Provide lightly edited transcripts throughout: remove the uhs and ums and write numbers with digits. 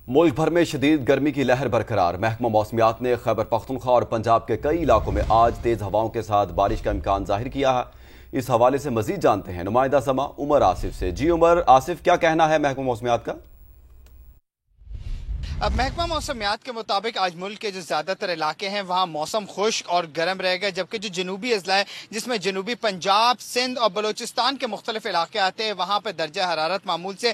मुल्क भर में शदीद गर्मी की लहर बरकरार। महकमा मौसमियात ने खैबर पख्तूनख्वा और पंजाब के कई इलाकों में आज तेज हवाओं के साथ बारिश का इम्कान जाहिर किया है। इस हवाले से मजीद जानते हैं नुमाइंदा समा उमर आसिफ से। जी उमर आसिफ, क्या कहना है महकमा मौसमियात का? अब महकमा मौसमियात के मुताबिक आज मुल्क के जो ज़्यादातर इलाके हैं वहाँ मौसम खुश्क और गर्म रहेगा, जबकि जो जनूबी अजला है जिसमें जनूबी पंजाब, सिंध और बलूचिस्तान के मुख्तलिफ इलाके आते हैं वहाँ पर दर्जा हरारत मामूल से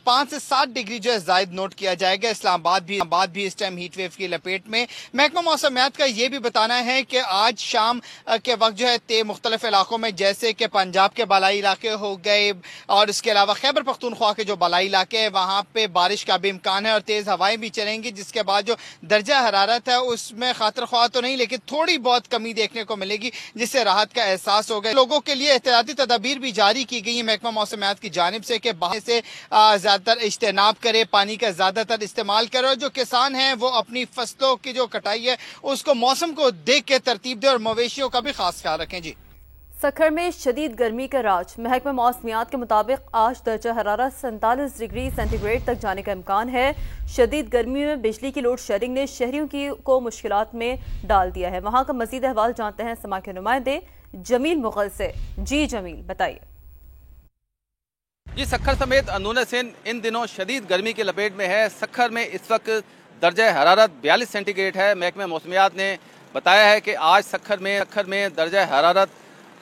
5 से 7 डिग्री जो है जायद नोट किया जाएगा। इस्लामाबाद भी इस टाइम हीट वेव की लपेट में। महकमा मौसमियात का ये भी बताना है कि आज शाम के वक्त जो है मुख्तलिफ इलाकों में जैसे कि पंजाब के बालाई इलाके हो गए और इसके अलावा खैबर पख्तूनख्वा के जो बालाई इलाके हैं वहाँ पे बारिश का भी इम्कान है और तेज़ हवाएं भी चलेंगी, जिसके बाद जो दर्जा हरारत है उसमें खातिर ख्वाह तो नहीं लेकिन थोड़ी बहुत कमी देखने को मिलेगी, जिससे राहत का एहसास होगा। लोगों के लिए एहतियाती तदाबीर भी जारी की गई है महकमा मौसमियात की जानिब से कि बाहर से ज्यादातर इज्तनाब करे, पानी का ज्यादातर इस्तेमाल करे और जो किसान हैं वो अपनी फसलों की जो कटाई है उसको मौसम को देख के तरतीब दे और मवेशियों का भी खास ख्याल रखें। जी, सखर में शदीद गर्मी का राज। महकमा मौसमियात के मुताबिक आज दर्जा हरारत 47 डिग्री सेंटीग्रेड तक जाने का इम्कान है। शदीद गर्मी में बिजली की लोड शेडिंग ने शहरियों को मुश्किलात में डाल दिया है। वहां का मजीद अहवाल जानते हैं समा के नुमाइंदे जमील मुगल से। जी जमील, बताइए। जी, सखर समेत अंदून सिंध इन दिनों शदीद गर्मी की लपेट में है। सखर में इस वक्त दर्जा हरारत 42 सेंटीग्रेड है। महकमा मौसमियात ने बताया है कि आज सखर में दर्जा हरारत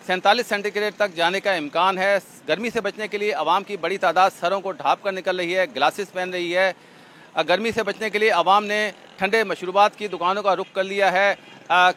47 सेंटीग्रेड तक जाने का इम्कान है। गर्मी से बचने के लिए आवाम की बड़ी तादाद सरों को ढाँप कर निकल रही है, ग्लासेस पहन रही है। गर्मी से बचने के लिए आवाम ने ठंडे मशरूबात की दुकानों का रुख कर लिया है।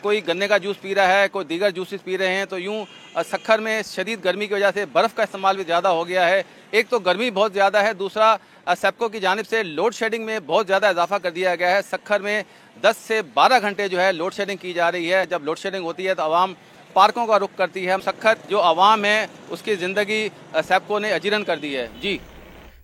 कोई गन्ने का जूस पी रहा है, कोई दीगर जूसेस पी रहे हैं। तो यूँ सखर में शदीद गर्मी की वजह से बर्फ़ का इस्तेमाल भी ज़्यादा हो गया है। एक तो गर्मी बहुत ज़्यादा है, दूसरा सेप्को की जानिब से लोड शेडिंग में बहुत ज़्यादा इजाफा कर दिया गया है। सखर में 10 से 12 घंटे जो है लोड शेडिंग की जा रही है। जब लोड शेडिंग होती है तो आवाम पार्कों का रुख करती है। सखर जो आवाम है उसकी ज़िंदगी सेप्को ने अजीरन कर दी है। जी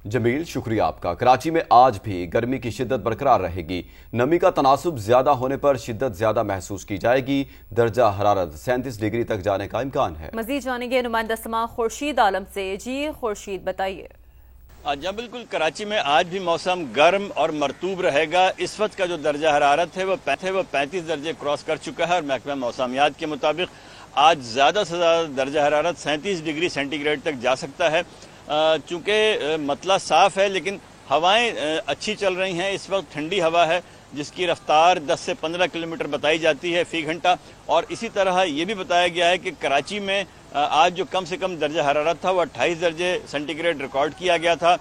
जमील, शुक्रिया आपका। कराची में आज भी गर्मी की शिद्दत बरकरार रहेगी। नमी का तनासुब ज्यादा होने पर शिद्दत ज्यादा महसूस की जाएगी। दर्जा हरारत 37 डिग्री तक जाने का इम्कान है। मजीद जानेंगे नुमाइंदा समा खुर्शीद आलम से। जी खुर्शीद, बताइए। जब बिल्कुल कराची में आज भी मौसम गर्म और मरतूब रहेगा। इस वक्त का जो दर्जा हरारत है वो 35 दर्जे क्रॉस कर चुका है और महकमा मौसमियात के मुताबिक आज ज़्यादा से ज़्यादा दर्जा हरारत 37 डिग्री सेंटीग्रेड तक जा सकता है। चूँकि मतला साफ़ है लेकिन हवाएं अच्छी चल रही हैं। इस वक्त ठंडी हवा है जिसकी रफ्तार 10 से 15 किलोमीटर बताई जाती है फ़ी घंटा। और इसी तरह ये भी बताया गया है कि कराची में आज जो कम से कम दर्जा हरारत था वो 28 दर्जे सेंटीग्रेड रिकॉर्ड किया गया था।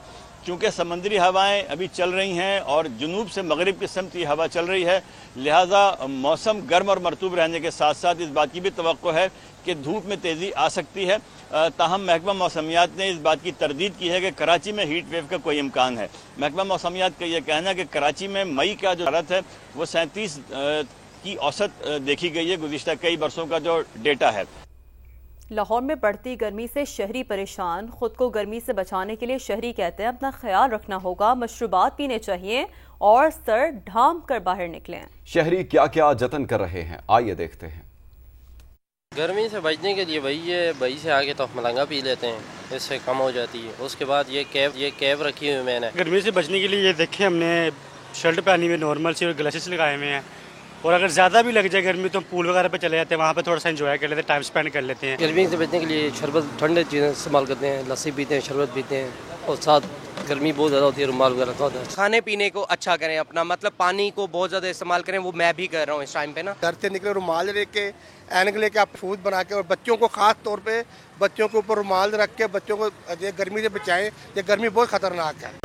चूँकि समंदरी हवाएं अभी चल रही हैं और जुनूब से मगरिब की समत की हवा चल रही है, लिहाजा मौसम गर्म और मरतूब रहने के साथ साथ इस बात की भी तवक्को है कि धूप में तेज़ी आ सकती है। ताहम महकमा मौसमियात ने इस बात की तरदीद की है कि कराची में हीट वेव का कोई इम्कान है। महकमा मौसमियात का यह कहना है कि कराची में मई का जो हरारत है वो 37 की औसत देखी गई है, गुज़िश्ता कई बरसों का जो डेटा है। लाहौर में बढ़ती गर्मी से शहरी परेशान। खुद को गर्मी से बचाने के लिए शहरी कहते हैं अपना ख्याल रखना होगा, मशरूबात पीने चाहिए और सर ढांप कर बाहर निकलें। शहरी क्या क्या जतन कर रहे हैं, आइए देखते हैं। गर्मी से बचने के लिए भाई से आगे तो मलंगा पी लेते हैं, इससे कम हो जाती है। उसके बाद ये कैप रखी हुई मैंने। गर्मी से बचने के लिए ये देखें, हमने शर्ट पहनी हुई नॉर्मल सी और ग्लासेस लगाए हुए हैं। और अगर ज़्यादा भी लग जाए गर्मी तो पूल वगैरह पे चले जाते हैं, वहाँ पे थोड़ा सा एंजॉय कर लेते हैं, टाइम स्पेंड कर लेते हैं। गर्मी से बचने के लिए शरबत, ठंडे चीज़ें इस्तेमाल करते हैं, लस्सी पीते हैं, शरबत पीते हैं और साथ गर्मी बहुत ज़्यादा होती है, रुमाल वगैरह तो होता है। खाने पीने को अच्छा करें अपना, मतलब पानी को बहुत ज़्यादा इस्तेमाल करें, वो मैं भी कर रहा हूँ इस टाइम पे ना। घर से निकले रुमाल लेके, ऐनक लेके आप फूड बना के और बच्चों को खास तौर पे बच्चों के ऊपर रुमाल रख के बच्चों को ये गर्मी से बचाएं। ये गर्मी बहुत खतरनाक है।